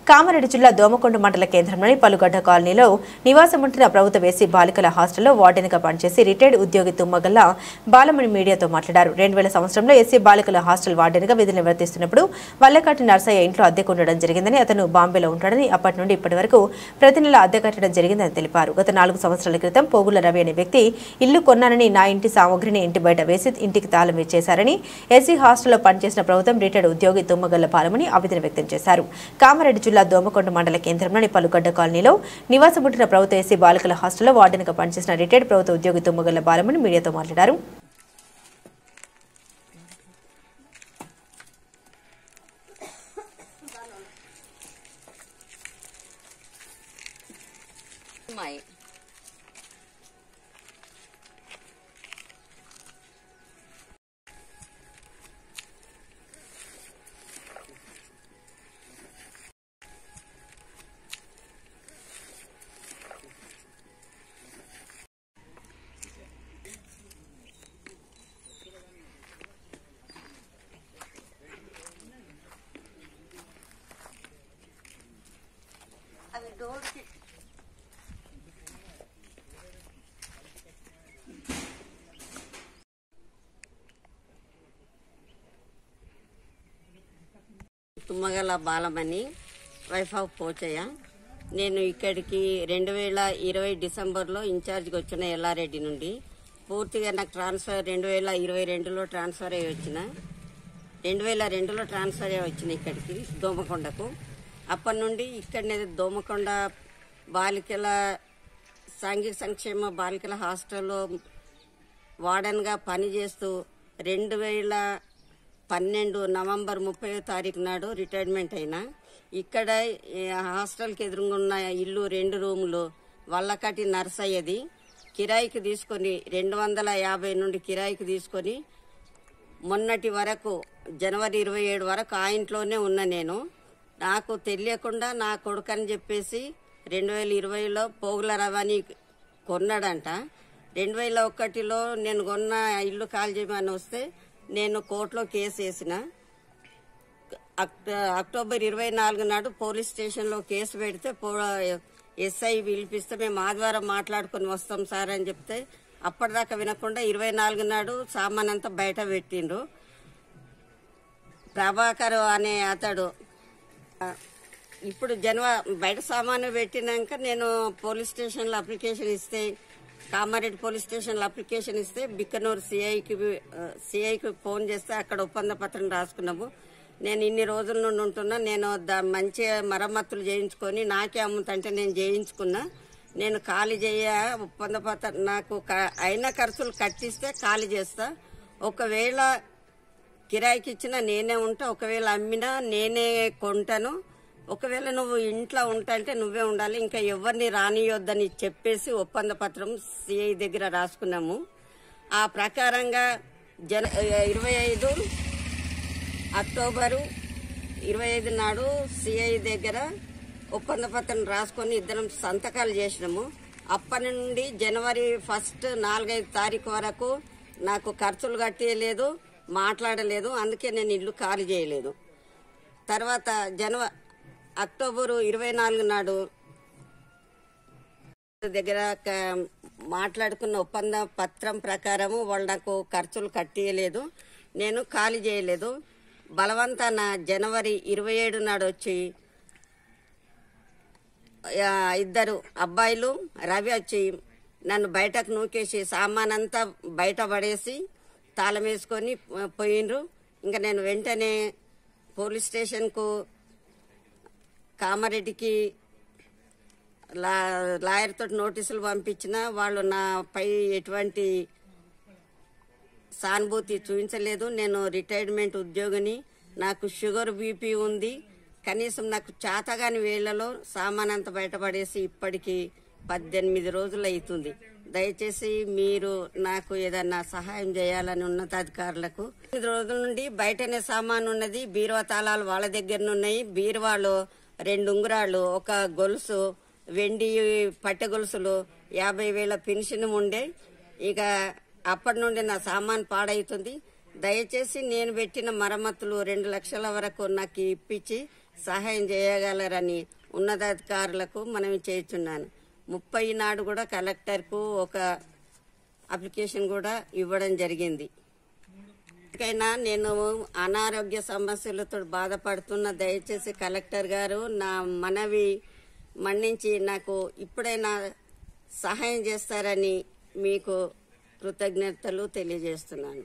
కామారెడ్డి జిల్లా దోమకొండ మండల కేంద్రంలోని పలుగడ్డ కాలనీలో నివాసముంటున్న ప్రభుత్వ వేసి బాలికల హాస్టల్లో వార్డెన్గా పనిచేసి రిటైర్డ్ ఉద్యోగి తుమ్మగల్ల బాలమణి మీడియాతో మాట్లాడారు. 2000 సంవత్సరంలో ఎస్సీ బాలికల హాస్టల్ వార్డెన్గా విధులు నిర్వర్తిస్తున్నప్పుడు వల్లకాటి నర్సయ్య ఇంట్లో అద్దెకు ఉండడం జరిగిందని, అతను బాంబేలో ఉంటాడని, అప్పటి నుండి ఇప్పటి వరకు ప్రతి నెల అద్దె కట్టడం జరిగిందని తెలిపారు. గత 4 సంవత్సరాల క్రితం పోగుల రవి అనే వ్యక్తి ఇల్లు కొన్నానని నా ఇంటి సామగ్రిని ఇంటి బయట వేసి ఇంటికి తాళం ఇచ్చేశారని ఎస్సీ హాస్టల్లో పనిచేసిన ప్రభుత్వం రిటైర్డ్ ఉద్యోగి తుమ్మగల్ల బాలమణి ఆవేదన వ్యక్తం చేశారు. కామారెడ్డి జిల్లా దోమకొండ మండల కేంద్రంలోని పలుగడ్డ కాలనీలో నివాసముంటున్న ప్రభుత్వ ఎస్సీ బాలికల హాస్టల్లో వార్డెన్గా పనిచేసిన రిటైర్డ్ ప్రభుత్వ ఉద్యోగి తుమ్మగల్ల బాలమణి మీడియాతో మాట్లాడారు. తుమ్మగల బాలమణి, వైఫ్ ఆఫ్ పోచయ్య. నేను ఇక్కడికి 2020 డిసెంబర్లో ఇన్ఛార్జ్కి వచ్చిన ఎల్లారెడ్డి నుండి. పూర్తిగా నాకు ట్రాన్స్ఫర్ 2022లో ట్రాన్స్ఫర్ అయ్యి వచ్చిన. 2002లో ట్రాన్స్ఫర్ అయ్యి వచ్చిన ఇక్కడికి దోమకొండకు. అప్పటి నుండి ఇక్కడనే దోమకొండ బాలికల సాంఘిక సంక్షేమ బాలికల హాస్టల్లో వార్డెన్గా పనిచేస్తూ 2012 నవంబర్ 30వ తారీఖు నాడు రిటైర్మెంట్ అయినా. ఇక్కడ హాస్టల్కి ఎదురుగున్న ఇల్లు 2 రూములు వల్లకాటి నర్సయ్యది. కిరాయికి తీసుకొని 250 నుండి కిరాయికి తీసుకొని మొన్నటి వరకు జనవరి 27 వరకు ఆ ఇంట్లోనే ఉన్న నేను. నాకు తెలియకుండా నా కొడుకని చెప్పేసి 2020లో పోగుల రవాణి కొన్నాడంట. 2001లో నేను కొన్న ఇల్లు కాల్ చేయమని వస్తే నేను కోర్టులో కేసు వేసిన. అక్టోబర్ 24 నాడు పోలీస్ స్టేషన్లో కేసు పెడితే ఎస్ఐ పిలిపిస్తే మేము ఆదివారం మాట్లాడుకుని వస్తాం సార్ అని చెప్తే అప్పటిదాకా వినకుండా 24 నాడు సామాన్ అంతా బయట పెట్టిండ్రు. ప్రభాకర్ అనే అతడు ఇప్పుడు బయట సామాను పెట్టినాక నేను పోలీస్ స్టేషన్లో అప్లికేషన్ ఇస్తే, కామారెడ్డి పోలీస్ స్టేషన్లో అప్లికేషన్ ఇస్తే బిక్కనూరు సిఐకి ఫోన్ చేస్తే అక్కడ ఒప్పంద పత్రం రాసుకున్నాము. నేను ఇన్ని రోజుల నుండి ఉంటున్నా, నేను మంచి మరమ్మతులు చేయించుకొని నాకే అమ్ముతంటే నేను చేయించుకున్నా. నేను ఖాళీ ఒప్పంద పత్రం నాకు అయిన ఖర్చులు కట్టిస్తే ఖాళీ చేస్తా. ఒకవేళ కిరాయికి ఇచ్చినా నేనే ఉంటా, ఒకవేళ అమ్మినా నేనే కొంటాను. ఒకవేళ నువ్వు ఇంట్లో ఉంటాంటే నువ్వే ఉండాలి, ఇంకా ఎవరిని రానియొద్దని చెప్పేసి ఒప్పంద పత్రం సిఐ దగ్గర రాసుకున్నాము. ఆ ప్రకారంగా 25 అక్టోబరు 25 నాడు సిఐ దగ్గర ఒప్పంద పత్రం రాసుకొని ఇద్దరం సంతకాలు చేసినాము. అప్పటి నుండి జనవరి 1 4-5 తారీఖు వరకు నాకు ఖర్చులు కట్టేయలేదు, మాట్లాడలేదు. అందుకే నేను ఇల్లు ఖాళీ చేయలేదు. తర్వాత అక్టోబరు 24 నాడు దగ్గర మాట్లాడుకున్న ఒప్పంద పత్రం ప్రకారము వాళ్ళు నాకు ఖర్చులు కట్టేయలేదు, నేను ఖాళీ చేయలేదు. బలవంతాన జనవరి 27 నాడు వచ్చి ఇద్దరు అబ్బాయిలు రవి వచ్చి నన్ను బయటకు నూకేసి సామానంతా బయట పడేసి తాళం వేసుకొని పోయిండ్రు. ఇంకా నేను వెంటనే పోలీస్ స్టేషన్కు కామారెడ్డికి లాయర్ తోటి నోటీసులు పంపించిన. వాళ్ళు నాపై ఎటువంటి సానుభూతి చూపించలేదు. నేను రిటైర్మెంట్ ఉద్యోగిని, నాకు షుగర్ బీపీ ఉంది. కనీసం నాకు చేతగాని వేళ్లలో సామానంతా బయటపడేసి ఇప్పటికి 18 రోజులు అవుతుంది. దయచేసి మీరు నాకు ఏదన్నా సహాయం చేయాలని ఉన్నతాధికారులకు. 8 రోజుల నుండి బయటనే సామాను ఉన్నది, బీరువా తాళాలు వాళ్ళ దగ్గరనున్నాయి. బీరువాలో 2 ఉంగరాలు, ఒక గొలుసు, వెండి పట్టె గొలుసులు, 50,000 పెన్షన్ ఉండే. ఇక అప్పటి నుండి నా సామాన్ పాడైతుంది. దయచేసి నేను పెట్టిన మరమ్మతులు 2 లక్షల వరకు నాకు ఇప్పించి సహాయం చేయగలరని ఉన్నతాధికారులకు మనవి చేస్తున్నాను. 30 నాడు కూడా కలెక్టర్కు ఒక అప్లికేషన్ కూడా ఇవ్వడం జరిగింది. ఇకైనా నేను అనారోగ్య సమస్యలతో బాధపడుతున్న దయచేసి కలెక్టర్ గారు నా మనవి మన్నించి నాకు ఇప్పుడైనా సహాయం చేస్తారని మీకు కృతజ్ఞతలు తెలియజేస్తున్నాను.